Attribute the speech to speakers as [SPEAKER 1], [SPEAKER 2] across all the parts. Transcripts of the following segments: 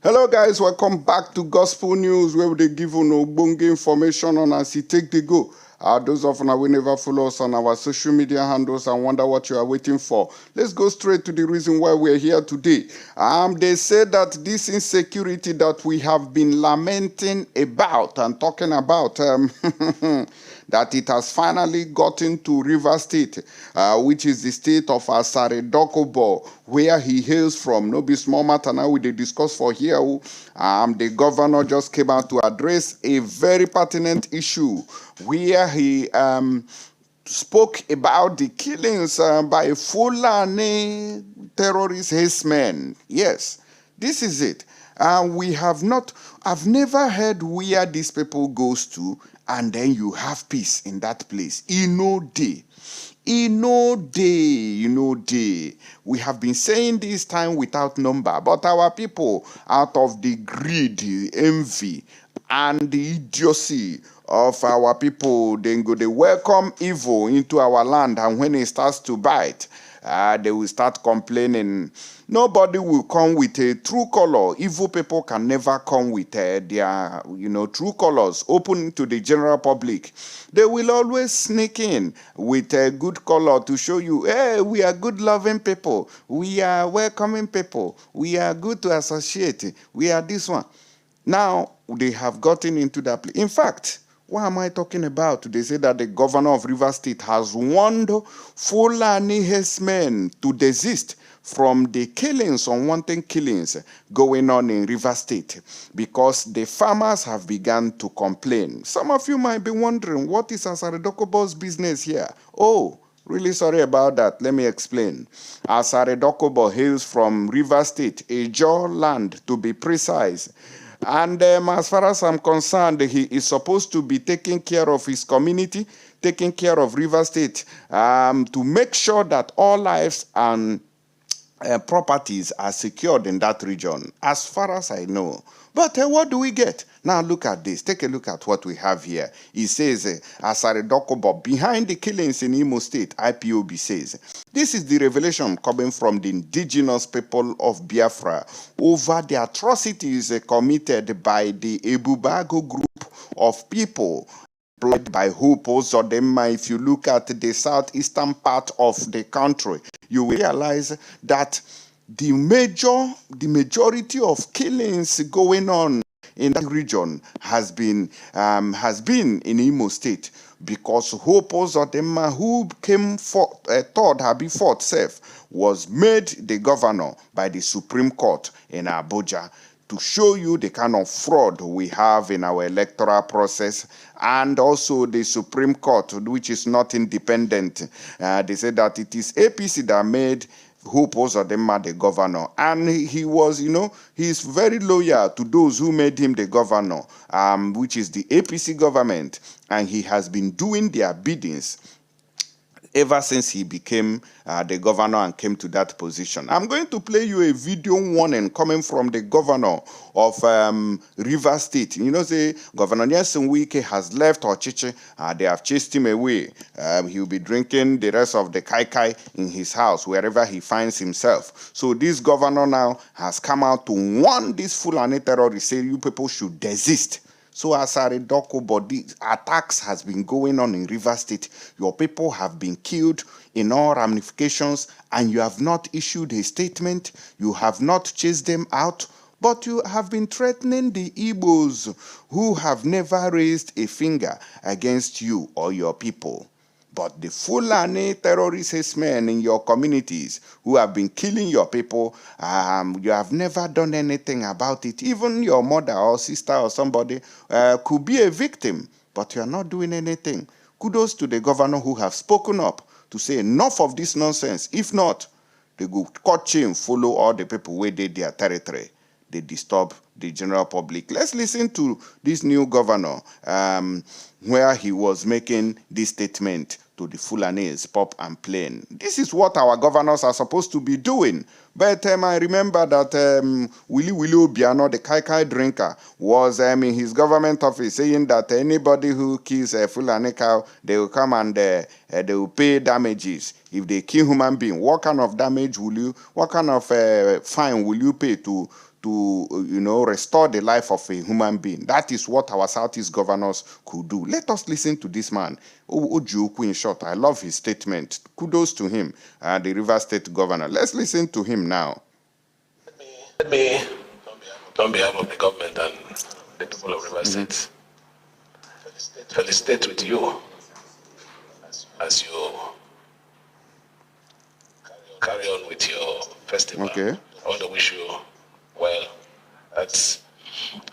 [SPEAKER 1] Hello guys, welcome back to Gospel News where they give you no bonga information on as it take the go. Those of you who never follow us on our social media handles and wonder what you are waiting for. Let's go straight to the reason why we're here today. They say that this insecurity that we have been lamenting about and talking about, that it has finally gotten to Rivers State, which is the state of Asari Dokubo, where he hails from. No be small matter now we dey discuss for here. The governor just came out to address a very pertinent issue where he spoke about the killings by Fulani terrorist herdsmen. Yes, this is it. I've never heard where these people goes to and then you have peace in that place. In no day. We have been saying this time without number, but our people, out of the greed, the envy, and the idiocy of our people, they welcome evil into our land, and when it starts to bite, they will start complaining. Nobody will come with a true color. Evil people can never come with their true colors open to the general public. They will always sneak in with a good color to show you, hey, we are good loving people. We are welcoming people. We are good to associate. We are this one. Now, they have gotten into that place. In fact, what am I talking about? They say that the governor of Rivers State has warned Fulani herdsmen to desist from the killings, unwanted killings going on in Rivers State because the farmers have begun to complain. Some of you might be wondering, what is Asari Dokubo's business here? Oh, really sorry about that. Let me explain. Asari Dokubo hails from Rivers State, a Jaw land to be precise. And as far as I'm concerned, he is supposed to be taking care of his community, taking care of Rivers State, to make sure that all lives and properties are secured in that region, as far as I know. But what do we get? Now look at this. Take a look at what we have here. It says, Asari Dokubo, behind the killings in Imo State, IPOB says, this is the revelation coming from the indigenous people of Biafra over the atrocities committed by the Ebubago group of people employed by Hope Uzodinma. If you look at the southeastern part of the country, you will realize that the majority of killings going on in that region has been in Imo State, because Hope Uzodinma, who came third, Habi fourth self, was made the governor by the Supreme Court in Abuja, to show you the kind of fraud we have in our electoral process, and also the Supreme Court, which is not independent. They said that it is APC that made Hope Uzodinma the governor, and he was, he's very loyal to those who made him the governor, which is the APC government, and he has been doing their biddings ever since he became the governor and came to that position. I'm going to play you a video warning coming from the governor of Rivers State. Say Governor Nelson Wike has left Ochichi. They have chased him away. He'll be drinking the rest of the kai in his house, wherever he finds himself. So this governor now has come out to warn these Fulani terrorists, say you people should desist. So Asari Dokubo, the attacks has been going on in Rivers State. Your people have been killed in all ramifications, and you have not issued a statement. You have not chased them out, but you have been threatening the Igbos, who have never raised a finger against you or your people. But the Fulani terrorist herdsmen in your communities who have been killing your people, you have never done anything about it. Even your mother or sister or somebody could be a victim, but you are not doing anything. Kudos to the governor who have spoken up to say enough of this nonsense. If not, they go cut chain, follow all the people where they their territory. They disturb the general public. Let's listen to this new governor, where he was making this statement to the Fulanese, pop and plain. This is what our governors are supposed to be doing. But I remember that Willie Obiano, the Kai drinker, was in his government office saying that anybody who kills a Fulani cow, they will come and they will pay damages. If they kill human being, what kind of damage will you, what kind of fine will you pay to to restore the life of a human being. That is what our Southeast governors could do. Let us listen to this man, Ojukwu, in short. I love his statement. Kudos to him, the River State governor. Let's listen to him now.
[SPEAKER 2] Let me, on behalf of the government and the people of River State, felicitate with you as you carry on with your festival.
[SPEAKER 1] Okay.
[SPEAKER 2] I want to wish you well. That's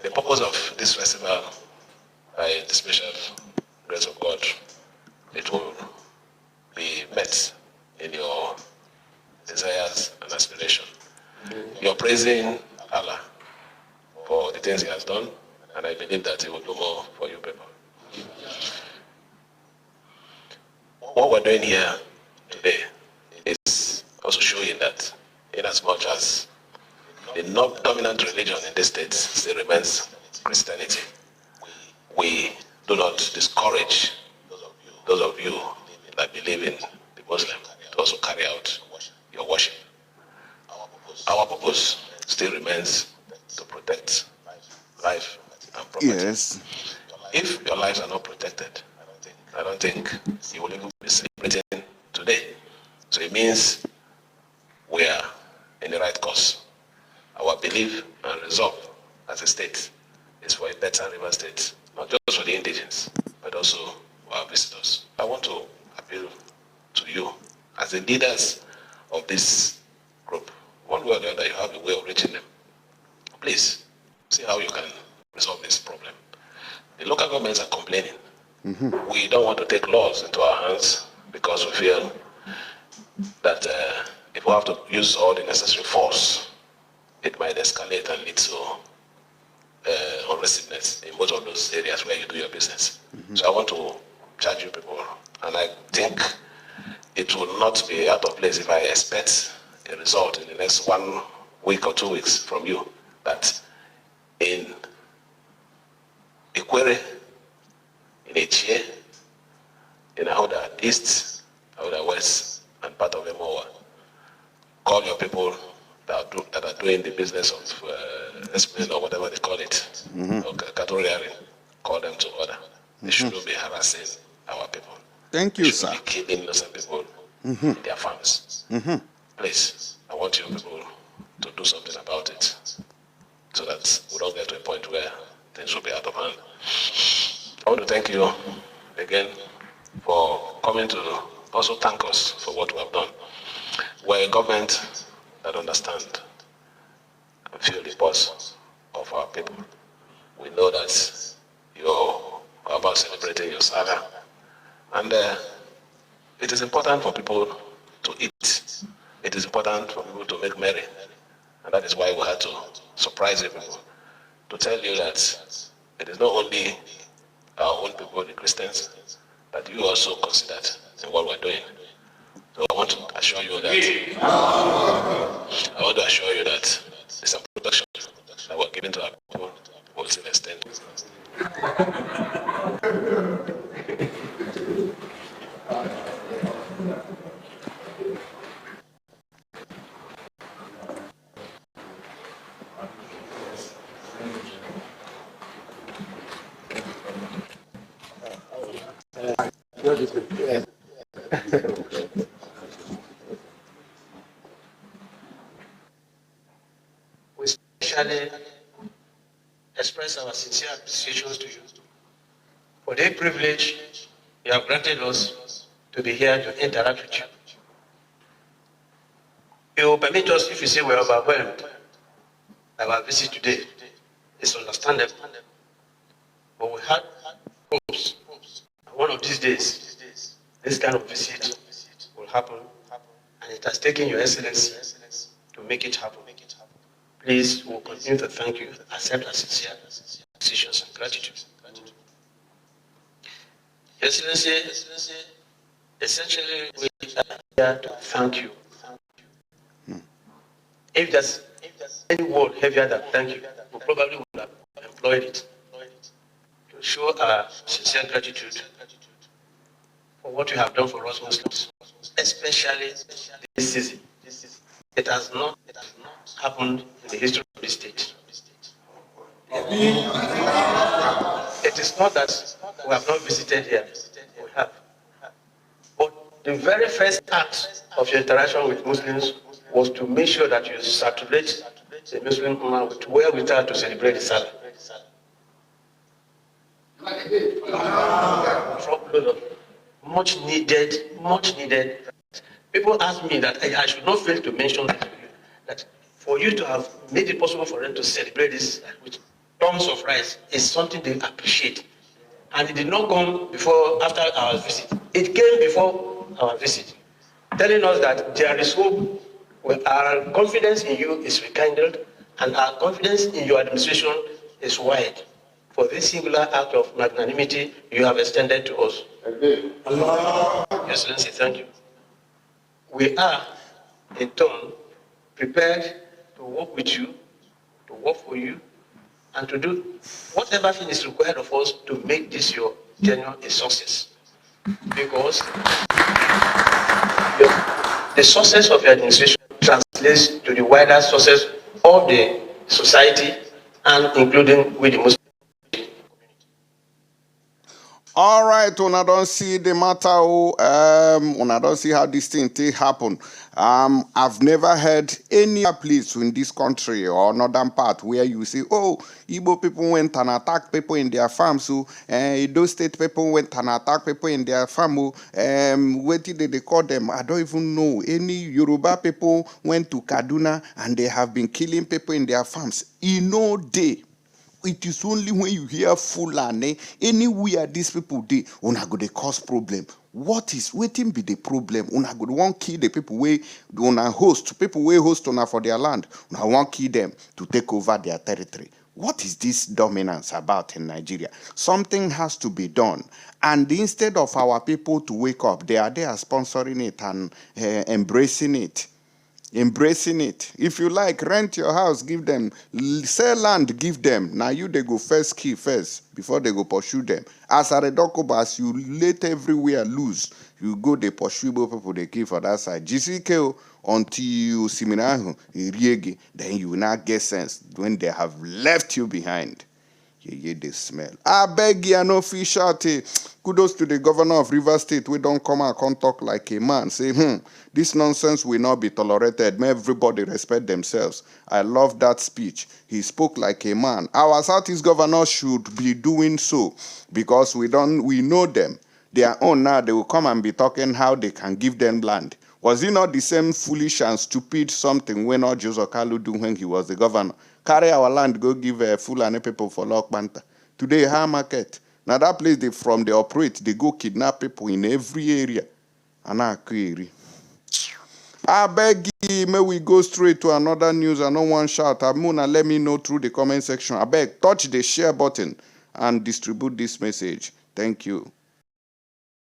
[SPEAKER 2] the purpose of this festival. By the special grace of God, it will be met in your desires and aspirations. You're praising Allah for the things He has done, and I believe that He will do more for you people. What we're doing here today is also showing that, in as much as the dominant religion in this state still remains Christianity, we do not discourage those of you that believe in the Muslim to also carry out your worship. Our purpose still remains to protect life and property.
[SPEAKER 1] Yes.
[SPEAKER 2] If your lives are not protected, I don't think you will even be celebrating today. So it means we are in the right course. Our belief and resolve as a state is for a better River State, not just for the indigenous, but also for our visitors. I want to appeal to you as the leaders of this group. One way or the other, you have a way of reaching them. Please, see how you can resolve this problem. The local governments are complaining. We don't want to take laws into our hands because we feel that if we have to use all the necessary force, it might escalate and lead to unrestfulness in most of those areas where you do your business. So I want to charge you people, and I think it will not be out of place if I expect a result in the next 1 week or 2 weeks from you, that in Ikwere, in Echie, in Ahoda East, Ahoda West, and part of Emowa, call your people that are doing the business of Herdsman or whatever they call it, or cattle rearing, call them to order. They shouldn't be harassing our people.
[SPEAKER 1] Thank you, sir.
[SPEAKER 2] They shouldn't be killing innocent people in their farms. Please, I want you people to do something about it so that we don't get to a point where things will be out of hand. I want to thank you again for coming to also thank us for what we have done. We're a government that understand and feel the pulse of our people. We know that you're about celebrating your saga, and it is important for people to eat. It is important for people to make merry, and that is why we had to surprise you people, to tell you that it is not only our own people, the Christians, that you also considered in what we're doing. So I want to assure you that the some protection that we're giving to our people will still extend. We especially express our sincere appreciations to you for the privilege you have granted us to be here to interact with you. You will permit us if you say we're overwhelmed. Our visit today is understandable, but we had hopes. One of these days, this kind of visit will happen, and it has taken Your Excellency to make it happen. Please, we will continue to thank you. Accept our sincere appreciations and gratitude. Your Excellency, essentially, we are here to thank you. If there's any word heavier than thank you, we probably would have employed it to show our sincere gratitude for what you have done for us Muslims, especially this season. It has not happened in the history of Yobe State. It is not that we have not visited here. We have. But the very first act of your interaction with Muslims was to make sure that you saturate the Muslim Ummah with wherewithal to celebrate the Salah. Much needed. People ask me that I should not fail to mention that for you to have made it possible for them to celebrate this with tons of rice is something they appreciate. And it did not come after our visit. It came before our visit, telling us that there is hope. Our confidence in you is rekindled, and our confidence in your administration is wide for this singular act of magnanimity you have extended to us. Your Excellency, thank you. We are, in turn, prepared to work with you, to work for you, and to do whatever thing is required of us to make this your tenure a success. Because the success of your administration translates to the wider success of the society, and including with the Muslim.
[SPEAKER 1] All right, una don't see the matter. Una don't see how this thing happen. I've never heard any place in this country or northern part where you say, oh, Igbo people went and attacked people in their farms. So, those state people went and attacked people in their farm. What did they call them? I don't even know. Any Yoruba people went to Kaduna and they have been killing people in their farms. In no day. It is only when you hear Fulani, anywhere these people dey, una go dey cause problem. Wetin be the problem? Una go want kill the people wey una host, people wey host una for their land. Una want kill them to take over their territory. What is this dominance about in Nigeria? Something has to be done. And instead of our people to wake up, they are there sponsoring it and embracing it. If you like, rent your house, give them. Sell land, give them. Now you they go first kill first before they go pursue them. Asari Dokubo, as you let everywhere loose, you go they pursue people they kill for that side. GCK until you seminahu riege, then you will not get sense when they have left you behind. Yeah, they smell. I beg you, no fish out. Kudos to the governor of Rivers State. We don't come and come talk like a man. Say, this nonsense will not be tolerated. May everybody respect themselves. I love that speech. He spoke like a man. Our Southeast governor should be doing so because we know them. Their own now, they will come and be talking how they can give them land. Was it not the same foolish and stupid something when Joseph Kalu do when he was the governor? Carry our land, go give Fulani people for Lock Banta. Today, how market? Now that place they operate, they go kidnap people in every area. And I beg you, may we go straight to another news. I don't want shout. Amuna, let me know through the comment section. I beg, touch the share button and distribute this message. Thank you.